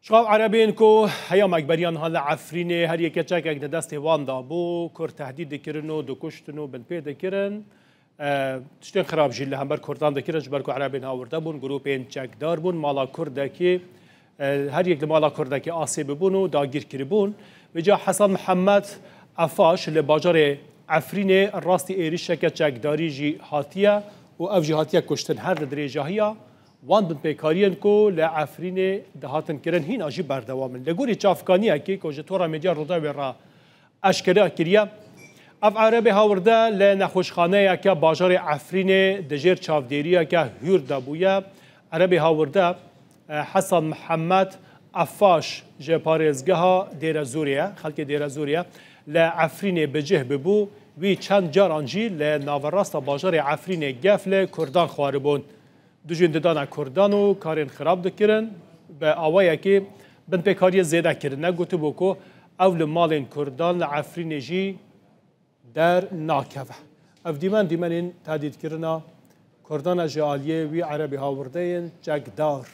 شغاب عربين كو هيا مكبريان هلا عفريني هر يكي چاكك دست وان دابو كور تهديد دكرنو دو كشتنو بن بي دكرن تشتين خراب جيل هم بر كردان دكرن جبر كو عربين هاورده بون گروپين چك دار بون مالا كردكي هر يك مالا كردكي آسيب بونو داگير كربون وجا حسن محمد عفاش لباجار عفريني راستي ايريش شكا چك داري جي هاتيه و اف جي هاتيه كشتن هر دريجاهيه وان بن پیکارین کو لعفرین دهاتن کرن هین آجی بردوامن لگوری چافکانیه که که جتورا میدیا رودا را اشکره کریه اف عربی هاورده لنخوشخانه که باجار عفرین دجیر چافدیریه که هور دبویه عربی هاورده حسن محمد عفاش جپارزگاه دیر زوریه خلک دیر زوریه لعفرین بجه ببو وی چند جار انجی لناوراست باجار عفرین گفل کردان خواربون دوجین ددان کردان و کارین خراب دکرن به آوایی که بن پیکاری زیاده کردن نگوتو بکو اول مالین کردان لعفرین جی در ناکوه اف دیمن این تهدید کردن کردان جالیه وی عربی هاورده جگدار